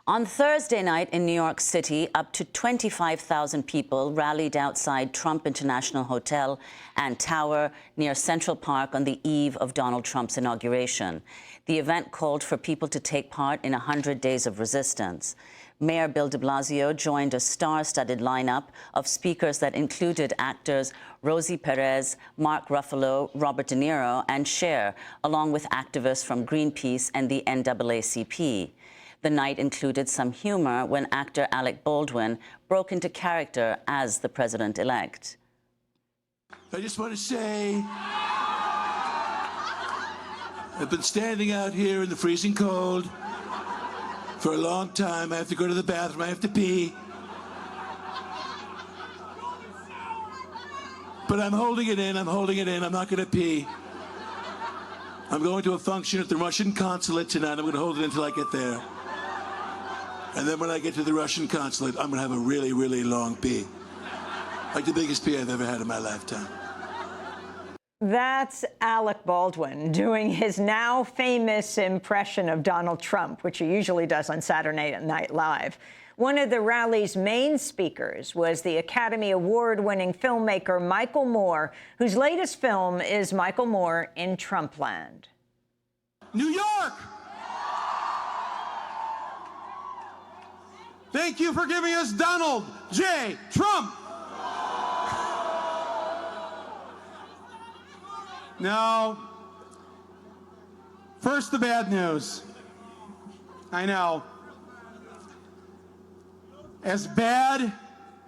On Thursday night in New York City, up to 25,000 people rallied outside Trump International Hotel and Tower near Central Park on the eve of Donald Trump's inauguration. The event called for people to take part in 100 days of resistance. Mayor Bill de Blasio joined a star-studded lineup of speakers that included actors Rosie Perez, Mark Ruffalo, Robert De Niro, and Cher, along with activists from Greenpeace and the NAACP. The night included some humor when actor Alec Baldwin broke into character as the president-elect. I just want to say, I've been standing out here in the freezing cold for a long time. I have to go to the bathroom. I have to pee. But I'm holding it in. I'm holding it in. I'm not going to pee. I'm going to a function at the Russian consulate tonight. I'm going to hold it until I get there. And then when I get to the Russian consulate, I'm going to have a really, really long pee. Like the biggest pee I've ever had in my lifetime. That's Alec Baldwin doing his now famous impression of Donald Trump, which he usually does on Saturday Night Live. One of the rally's main speakers was the Academy Award-winning filmmaker Michael Moore, whose latest film is Michael Moore in Trumpland. New York! Thank you for giving us Donald J. Trump. Now, first the bad news. I know. As bad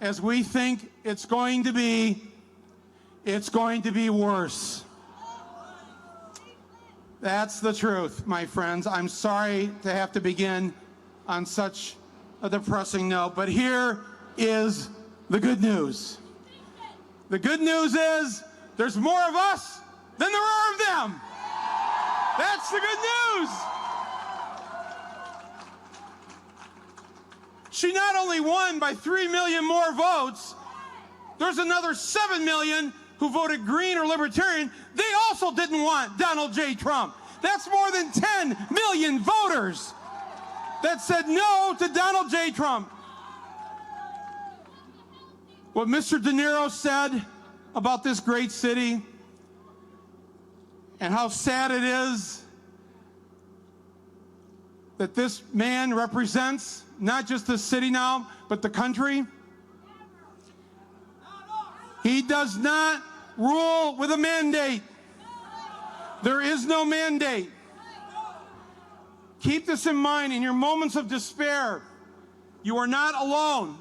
as we think it's going to be worse. That's the truth, my friends. I'm sorry to have to begin on such a depressing note, but here is the good news. The good news is there's more of us than there are of them. That's the good news. She not only won by 3 million more votes, there's another 7 million who voted Green or Libertarian. They also didn't want Donald J. Trump. That's more than 10 million voters that said no to Donald J. Trump. What Mr. De Niro said about this great city and how sad it is that this man represents not just the city now, but the country. He does not rule with a mandate. There is no mandate. Keep this in mind in your moments of despair. You are not alone.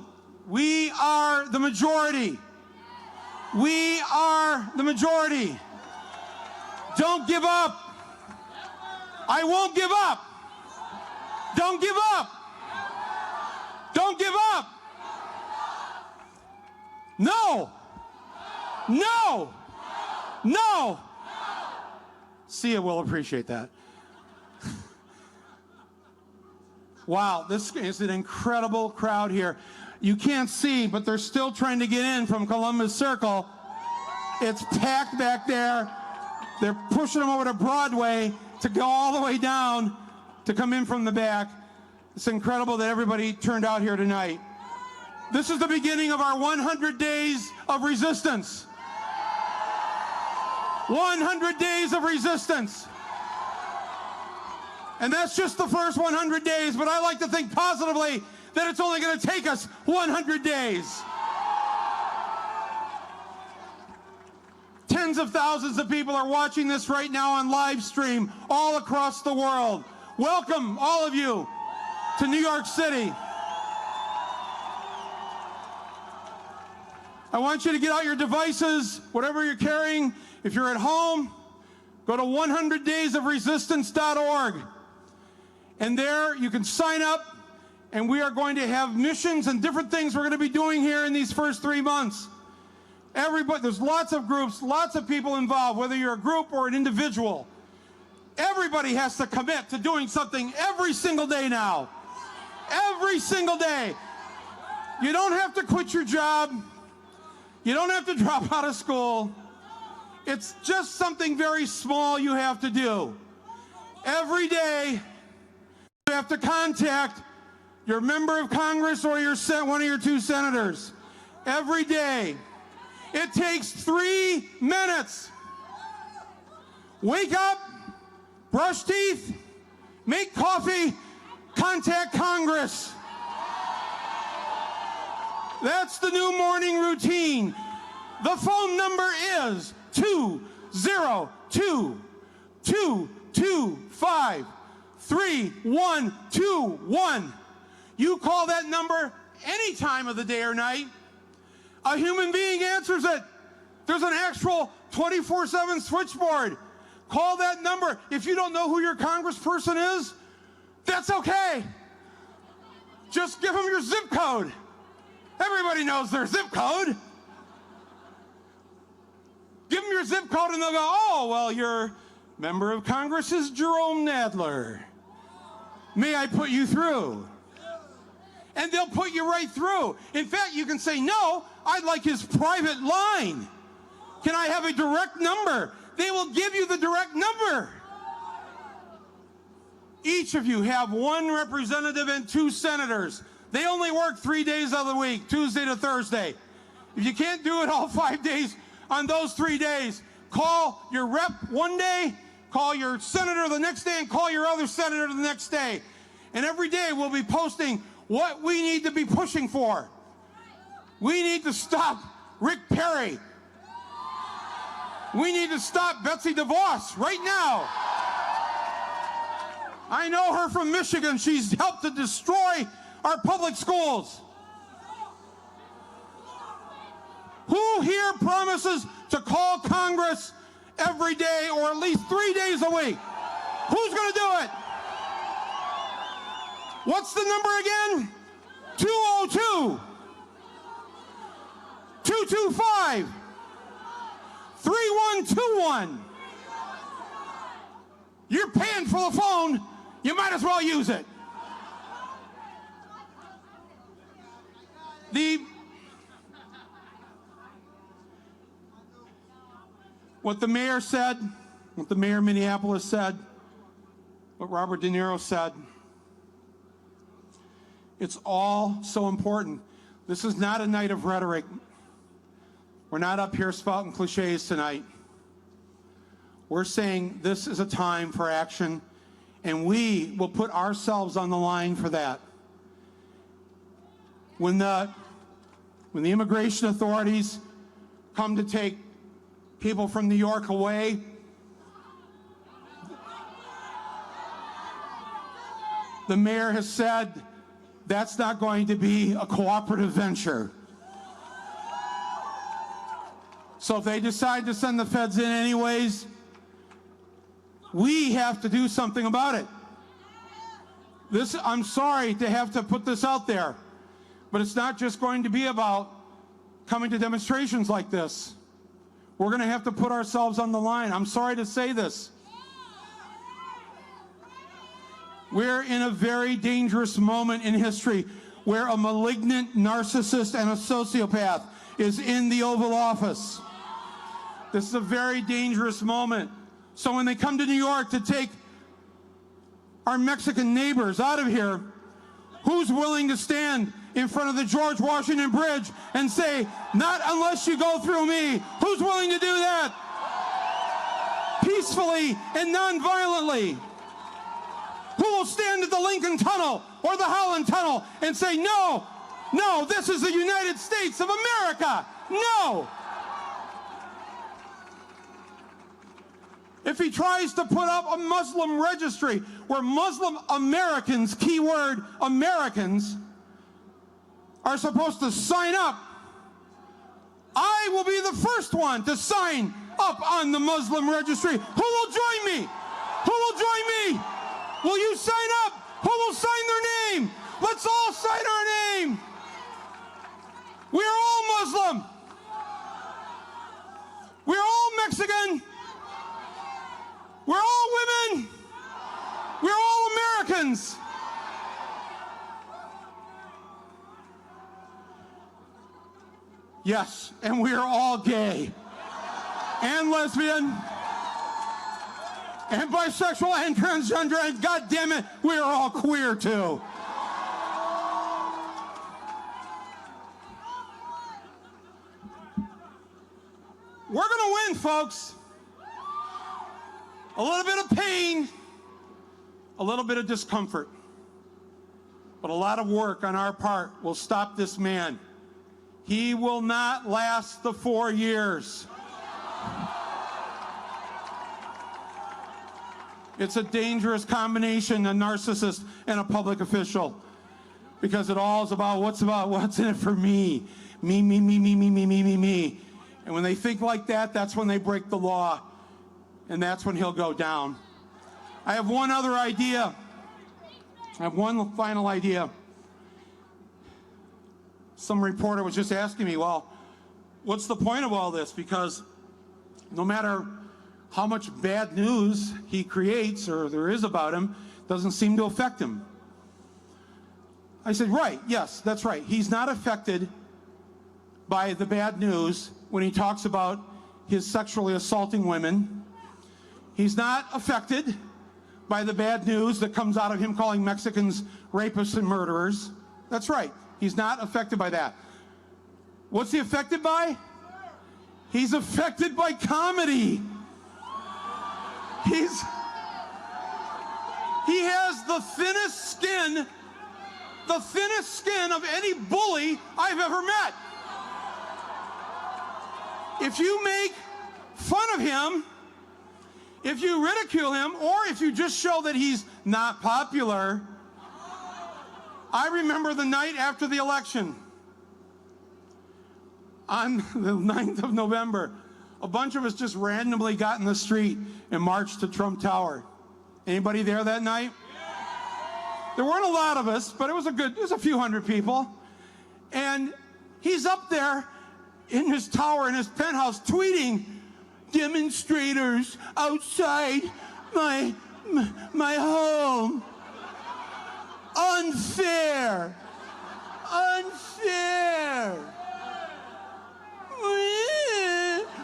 We are the majority. We are the majority. Don't give up. I won't give up. Don't give up. Don't give up. No. No. No. See, we'll appreciate that. Wow, this is an incredible crowd here. You can't see, but they're still trying to get in from Columbus Circle. It's packed back there. They're pushing them over to Broadway to go all the way down to come in from the back. It's incredible that everybody turned out here tonight. This is the beginning of our 100 days of resistance. 100 days of resistance. And that's just the first 100 days, but I like to think positively that it's only going to take us 100 days. Tens of thousands of people are watching this right now on live stream all across the world. Welcome, all of you, to New York City. I want you to get out your devices, whatever you're carrying. If you're at home, go to 100daysofresistance.org. And there you can sign up, and we are going to have missions and different things we're going to be doing here in these first 3 months. Everybody, there's lots of groups, lots of people involved, whether you're a group or an individual. Everybody has to commit to doing something every single day now. Every single day. You don't have to quit your job. You don't have to drop out of school. It's just something very small you have to do. Every day, you have to contact your member of Congress or your one of your two senators, every day. It takes 3 minutes. Wake up, brush teeth, make coffee, contact Congress. That's the new morning routine. The phone number is 202-225-3121. You call that number any time of the day or night. A human being answers it. There's an actual 24/7 switchboard. Call that number. If you don't know who your congressperson is, that's okay. Just give them your zip code. Everybody knows their zip code. Give them your zip code and they'll go, oh, well, your member of Congress is Jerome Nadler. May I put you through? And they'll put you right through. In fact, you can say, no, I'd like his private line. Can I have a direct number? They will give you the direct number. Each of you have one representative and two senators. They only work 3 days of the week, Tuesday to Thursday. If you can't do it all 5 days on those 3 days, call your rep one day, call your senator the next day, and call your other senator the next day. And every day we'll be posting what we need to be pushing for. We need to stop Rick Perry. We need to stop Betsy DeVos right now. I know her from Michigan. She's helped to destroy our public schools. Who here promises to call Congress every day or at least 3 days a week? Who's going to do it? What's the number again? 202-225-3121. You're paying for the phone. You might as well use it. What the mayor said, what the mayor of Minneapolis said, what Robert De Niro said, it's all so important. This is not a night of rhetoric. We're not up here spouting cliches tonight. We're saying this is a time for action, and we will put ourselves on the line for that. When the immigration authorities come to take people from New York away, the mayor has said that's not going to be a cooperative venture. So if they decide to send the feds in anyways, we have to do something about it. I'm sorry to have to put this out there, but it's not just going to be about coming to demonstrations like this. We're going to have to put ourselves on the line. I'm sorry to say this. We're in a very dangerous moment in history where a malignant narcissist and a sociopath is in the Oval Office. This is a very dangerous moment. So when they come to New York to take our Mexican neighbors out of here, who's willing to stand in front of the George Washington Bridge and say, not unless you go through me? Who's willing to do that? Peacefully and non-violently. Who will stand at the Lincoln Tunnel or the Holland Tunnel and say, no, no, this is the United States of America? No. If he tries to put up a Muslim registry where Muslim Americans, keyword Americans, are supposed to sign up, I will be the first one to sign up on the Muslim registry. Who will join me? Who will join me? Will you sign up? Who will sign their name? Let's all sign our name. We are all Muslim. We're all Mexican. We're all women. We're all Americans. Yes, and we are all gay and lesbian and bisexual and transgender, and God damn it, we are all queer too. We're going to win, folks. A little bit of pain, a little bit of discomfort, but a lot of work on our part will stop this man. He will not last the 4 years. It's a dangerous combination, a narcissist and a public official, because it all is about what's in it for me. Me, me, me, me, me, me, me, me, me. And when they think like that, that's when they break the law, and that's when he'll go down. I have one other idea. I have one final idea. Some reporter was just asking me, well, what's the point of all this? Because no matter how much bad news he creates or there is about him, doesn't seem to affect him. I said, right, yes, that's right. He's not affected by the bad news when he talks about his sexually assaulting women. He's not affected by the bad news that comes out of him calling Mexicans rapists and murderers. That's right. He's not affected by that. What's he affected by? He's affected by comedy. He has the thinnest skin of any bully I've ever met. If you make fun of him, if you ridicule him, or if you just show that he's not popular. I remember the night after the election, on the 9th of November, a bunch of us just randomly got in the street and marched to Trump Tower. Anybody there that night? There weren't a lot of us, but it was a few hundred people. And he's up there in his tower, in his penthouse, tweeting, demonstrators outside my home. Unfair. Unfair.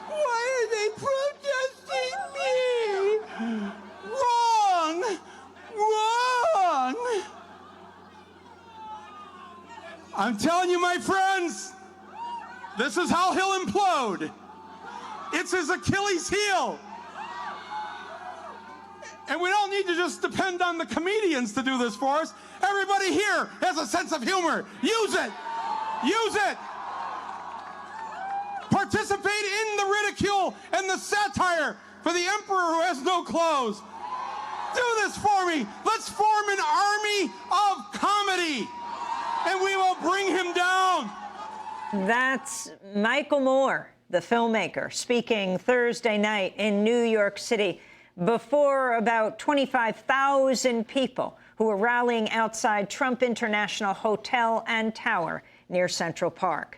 Why are they protesting me? Wrong. Wrong. I'm telling you, my friends, this is how he'll implode. It's his Achilles heel. And we don't need to just depend on the comedians to do this for us. Everybody here has a sense of humor. Use it. Use it. Participate in the ridicule and the satire for the emperor who has no clothes. Do this for me. Let's form an army of comedy, and we will bring him down. That's Michael Moore, the filmmaker, speaking Thursday night in New York City before about 25,000 people who were rallying outside Trump International Hotel and Tower near Central Park.